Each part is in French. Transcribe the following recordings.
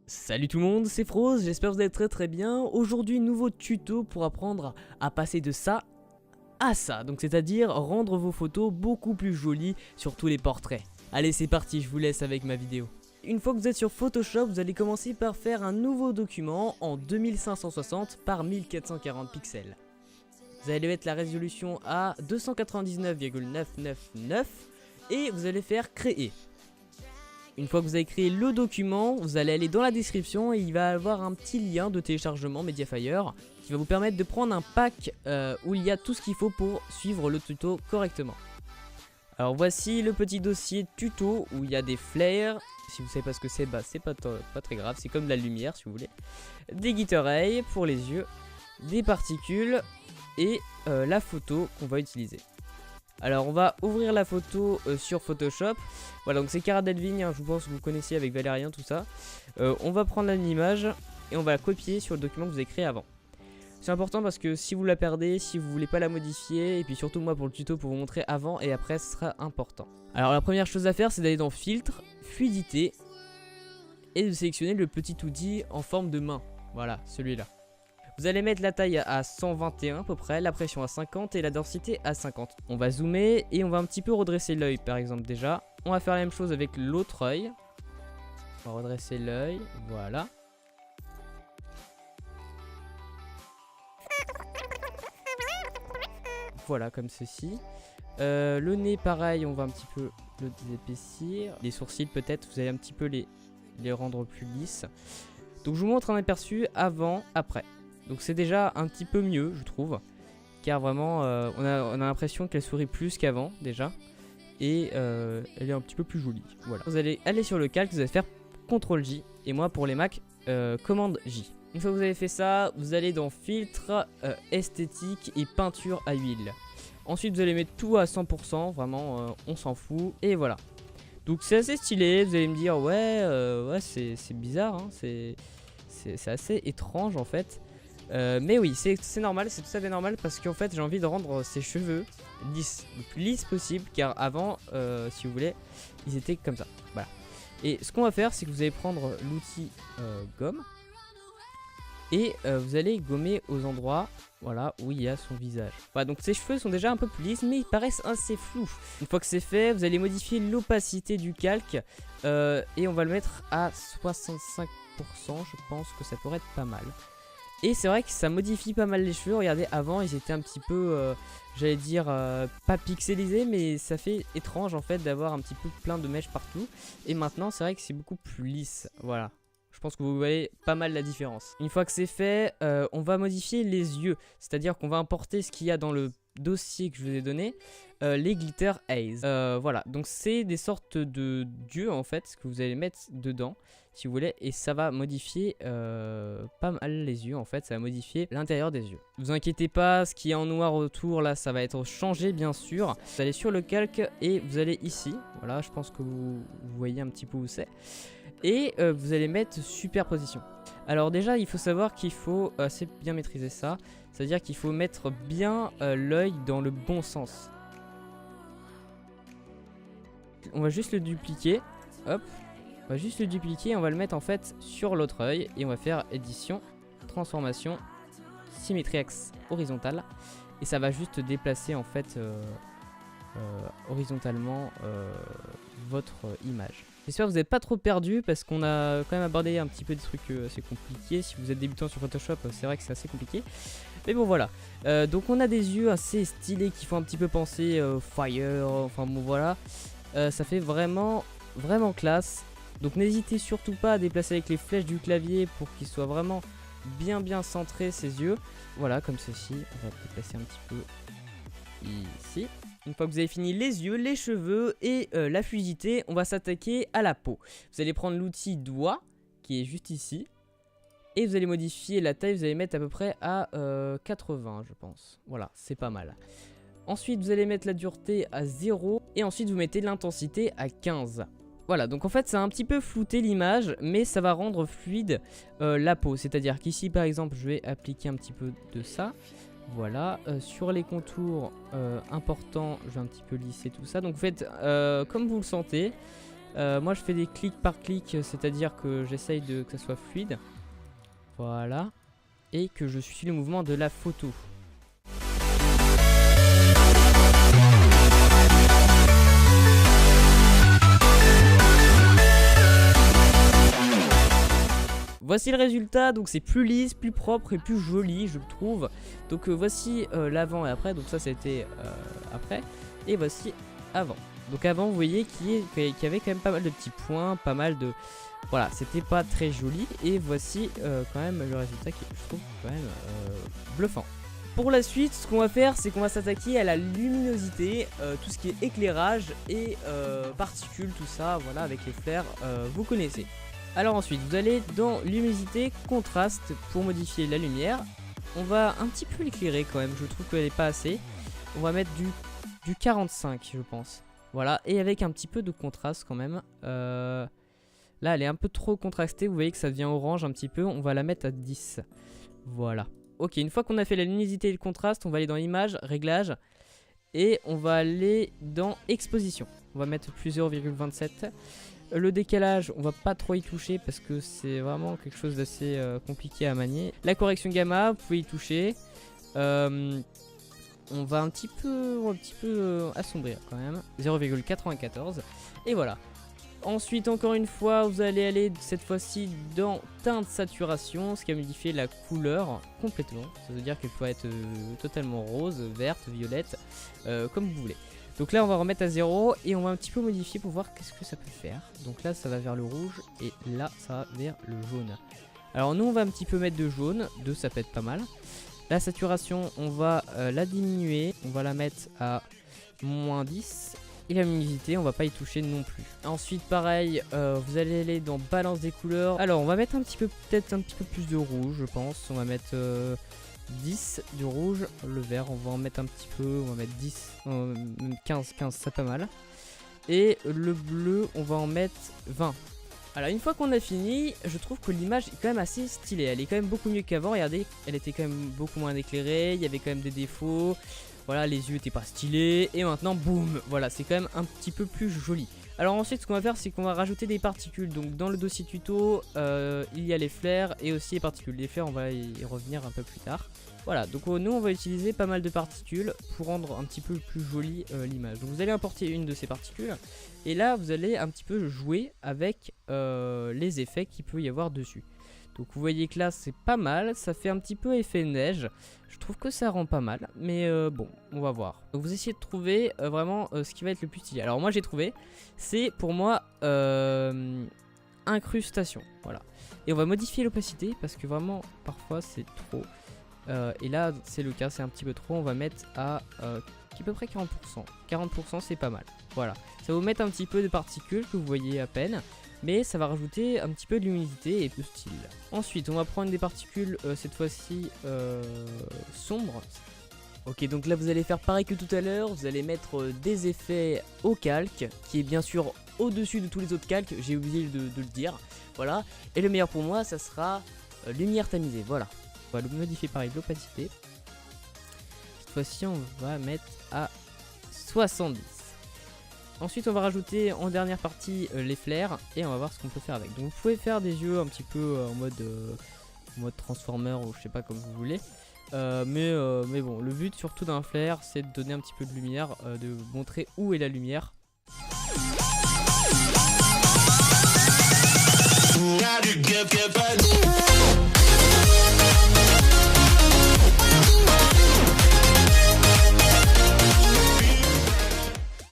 Salut tout le monde, c'est Froze, j'espère que vous allez très bien. Aujourd'hui, nouveau tuto pour apprendre à passer de ça à ça. Donc c'est-à-dire rendre vos photos beaucoup plus jolies sur tous les portraits. Allez, c'est parti, je vous laisse avec ma vidéo. Une fois que vous êtes sur Photoshop, vous allez commencer par faire un nouveau document en 2560 par 1440 pixels. Vous allez mettre la résolution à 299,999 et vous allez faire créer. Une fois que vous avez créé le document, vous allez aller dans la description et il va y avoir un petit lien de téléchargement Mediafire qui va vous permettre de prendre un pack où il y a tout ce qu'il faut pour suivre le tuto correctement. Alors voici le petit dossier tuto où il y a des flares. Si vous savez pas ce que c'est, bah c'est pas très grave, c'est comme de la lumière si vous voulez. Des guitare pour les yeux, des particules et la photo qu'on va utiliser. Alors on va ouvrir la photo sur Photoshop. Voilà, donc c'est Cara Delevingne, hein, je pense que vous connaissez avec Valérien, tout ça. On va prendre l'image et on va la copier sur le document que vous avez créé avant. C'est important parce que si vous la perdez, si vous voulez pas la modifier, et puis surtout moi pour le tuto pour vous montrer avant et après, ce sera important. Alors la première chose à faire, c'est d'aller dans Filtre, Fluidité, et de sélectionner le petit outil en forme de main. Voilà, celui-là. Vous allez mettre la taille à 121 à peu près, la pression à 50 et la densité à 50. On va zoomer et on va un petit peu redresser l'œil par exemple déjà. On va faire la même chose avec l'autre œil. On va redresser l'œil, voilà. Voilà comme ceci. Le nez pareil, on va un petit peu le déépaissir. Les sourcils peut-être, vous allez un petit peu les rendre plus lisses. Donc je vous montre un aperçu avant, après. Donc c'est déjà un petit peu mieux je trouve. Car vraiment on a l'impression qu'elle sourit plus qu'avant déjà. Et elle est un petit peu plus jolie. Voilà. Vous allez aller sur le calque, vous allez faire CTRL J. Et moi pour les Mac, commande J. Une fois que vous avez fait ça, vous allez dans filtre, esthétique et peinture à huile. Ensuite vous allez mettre tout à 100%, vraiment on s'en fout. Et voilà. Donc c'est assez stylé, vous allez me dire ouais c'est bizarre, hein, c'est assez étrange en fait. Mais oui, c'est normal, c'est tout à fait normal parce qu'en fait j'ai envie de rendre ses cheveux lisses, le plus lisses possible, car avant, si vous voulez, ils étaient comme ça. Voilà. Et ce qu'on va faire, c'est que vous allez prendre l'outil gomme et vous allez gommer aux endroits, voilà, où il y a son visage. Voilà, donc ses cheveux sont déjà un peu plus lisses, mais ils paraissent assez flous. Une fois que c'est fait, vous allez modifier l'opacité du calque et on va le mettre à 65%. Je pense que ça pourrait être pas mal. Et c'est vrai que ça modifie pas mal les cheveux. Regardez, avant ils étaient un petit peu, j'allais dire, pas pixelisés, mais ça fait étrange en fait d'avoir un petit peu plein de mèches partout. Et maintenant c'est vrai que c'est beaucoup plus lisse, voilà. Je pense que vous voyez pas mal la différence. Une fois que c'est fait, on va modifier les yeux. C'est-à-dire qu'on va importer ce qu'il y a dans le dossier que je vous ai donné, les glitter haze. Voilà, donc c'est des sortes de d'yeux en fait que vous allez mettre dedans si vous voulez, et ça va modifier pas mal les yeux en fait, ça va modifier l'intérieur des yeux. Ne vous inquiétez pas, ce qui est en noir autour là, ça va être changé bien sûr. Vous allez sur le calque et vous allez ici, voilà, je pense que vous voyez un petit peu où c'est. Et vous allez mettre superposition. Alors déjà il faut savoir qu'il faut assez bien maîtriser ça. C'est à dire qu'il faut mettre bien l'œil dans le bon sens. On va juste le dupliquer. Hop. On va juste le dupliquer et on va le mettre en fait sur l'autre œil. Et on va faire édition, transformation, symétrie axe horizontale. Et ça va juste déplacer en fait horizontalement votre image. J'espère que vous n'êtes pas trop perdu parce qu'on a quand même abordé un petit peu des trucs assez compliqués. Si vous êtes débutant sur Photoshop, c'est vrai que c'est assez compliqué. Mais bon voilà. Donc on a des yeux assez stylés qui font un petit peu penser Fire. Enfin bon voilà. Ça fait vraiment classe. Donc n'hésitez surtout pas à déplacer avec les flèches du clavier pour qu'ils soient vraiment bien centrés ces yeux. Voilà comme ceci. On va déplacer un petit peu ici. Une fois que vous avez fini les yeux, les cheveux et la fluidité, on va s'attaquer à la peau. Vous allez prendre l'outil doigt qui est juste ici. Et vous allez modifier la taille, vous allez mettre à peu près à 80 je pense. Voilà, c'est pas mal. Ensuite vous allez mettre la dureté à 0 et ensuite vous mettez l'intensité à 15. Voilà, donc en fait ça a un petit peu flouté l'image, mais ça va rendre fluide la peau. C'est-à-dire qu'ici par exemple je vais appliquer un petit peu de ça. Voilà, sur les contours importants, je vais un petit peu lisser tout ça. Donc vous faites comme vous le sentez. Moi je fais des clics par clic, c'est-à-dire que j'essaye que ça soit fluide. Voilà. Et que je suis le mouvement de la photo. Voici le résultat, donc c'est plus lisse, plus propre et plus joli je trouve. Donc voici l'avant et après, donc ça c'était après. Et voici avant. Donc avant vous voyez qu'il y avait quand même pas mal de petits points, pas mal de... Voilà, c'était pas très joli. Et voici quand même le résultat qui je trouve quand même bluffant. Pour la suite, ce qu'on va faire, c'est qu'on va s'attaquer à la luminosité, tout ce qui est éclairage et particules, tout ça, voilà, avec les flares, vous connaissez. Alors ensuite, vous allez dans luminosité, contraste pour modifier la lumière. On va un petit peu l'éclairer quand même, je trouve qu'elle n'est pas assez. On va mettre du 45, je pense. Voilà, et avec un petit peu de contraste quand même. Là, elle est un peu trop contrastée, vous voyez que ça devient orange un petit peu. On va la mettre à 10. Voilà. Ok, une fois qu'on a fait la luminosité et le contraste, on va aller dans image, réglage. Et on va aller dans exposition. On va mettre plus 0,27. Le décalage, on va pas trop y toucher parce que c'est vraiment quelque chose d'assez compliqué à manier. La correction gamma, vous pouvez y toucher. On va un petit peu assombrir quand même. 0,94. Et voilà. Ensuite, encore une fois, vous allez aller cette fois-ci dans teinte saturation, ce qui va modifier la couleur complètement. Ça veut dire qu'elle peut être totalement rose, verte, violette, comme vous voulez. Donc là on va remettre à 0 et on va un petit peu modifier pour voir qu'est-ce que ça peut faire. Donc là ça va vers le rouge et là ça va vers le jaune. Alors nous on va un petit peu mettre de jaune, 2 ça peut être pas mal. La saturation on va la diminuer, on va la mettre à moins 10. Et la luminosité on va pas y toucher non plus. Ensuite pareil, vous allez aller dans balance des couleurs. Alors on va mettre peut-être un petit peu plus de rouge je pense. On va mettre 10 du rouge, le vert on va en mettre un petit peu, on va mettre 10, 15, c'est pas mal. Et le bleu on va en mettre 20. Alors une fois qu'on a fini, je trouve que l'image est quand même assez stylée, elle est quand même beaucoup mieux qu'avant, regardez, elle était quand même beaucoup moins éclairée, il y avait quand même des défauts, voilà les yeux étaient pas stylés, et maintenant boum, voilà c'est quand même un petit peu plus joli. Alors ensuite ce qu'on va faire c'est qu'on va rajouter des particules, donc dans le dossier tuto il y a les flares et aussi les particules. Les flares on va y revenir un peu plus tard. Voilà, donc nous on va utiliser pas mal de particules pour rendre un petit peu plus jolie l'image. Donc vous allez importer une de ces particules et là vous allez un petit peu jouer avec les effets qu'il peut y avoir dessus. Donc vous voyez que là c'est pas mal, ça fait un petit peu effet neige. Je trouve que ça rend pas mal, mais bon, on va voir. Donc vous essayez de trouver vraiment ce qui va être le plus stylé. Alors moi j'ai trouvé, c'est pour moi incrustation, voilà. Et on va modifier l'opacité parce que vraiment parfois c'est trop. Et là c'est le cas, c'est un petit peu trop, on va mettre à peu près 40%. 40% c'est pas mal, voilà. Ça va vous mettre un petit peu de particules que vous voyez à peine. Mais ça va rajouter un petit peu de luminosité et de style. Ensuite on va prendre des particules cette fois-ci sombres. Ok, donc là vous allez faire pareil que tout à l'heure. Vous allez mettre des effets au calque, qui est bien sûr au-dessus de tous les autres calques. J'ai oublié de le dire. Voilà. Et le meilleur pour moi ça sera lumière tamisée. Voilà. On va le modifier pareil de l'opacité. Cette fois-ci on va mettre à 70. Ensuite on va rajouter en dernière partie les flares et on va voir ce qu'on peut faire avec. Donc vous pouvez faire des yeux un petit peu en mode transformer ou je sais pas comme vous voulez. Mais bon, le but surtout d'un flare c'est de donner un petit peu de lumière, de montrer où est la lumière.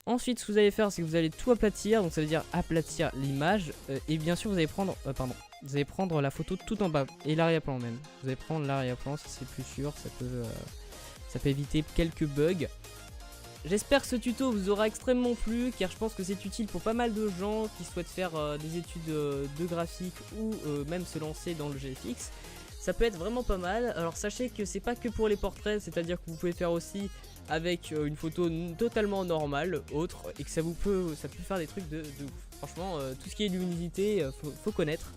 Ensuite ce que vous allez faire c'est que vous allez tout aplatir, donc ça veut dire aplatir l'image et bien sûr vous allez prendre vous allez prendre la photo tout en bas et l'arrière-plan même. Vous allez prendre l'arrière-plan si c'est plus sûr, ça peut éviter quelques bugs. J'espère que ce tuto vous aura extrêmement plu car je pense que c'est utile pour pas mal de gens qui souhaitent faire des études de graphique ou même se lancer dans le GFX. Ça peut être vraiment pas mal. Alors sachez que c'est pas que pour les portraits, c'est-à-dire que vous pouvez faire aussi avec une photo totalement normale, autre, et que ça peut faire des trucs de ouf. Franchement, tout ce qui est luminosité, faut connaître.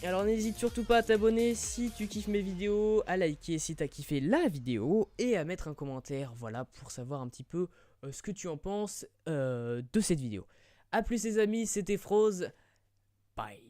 Alors n'hésite surtout pas à t'abonner si tu kiffes mes vidéos, à liker si t'as kiffé la vidéo, et à mettre un commentaire, voilà, pour savoir un petit peu ce que tu en penses de cette vidéo. A plus les amis, c'était Froze. Bye.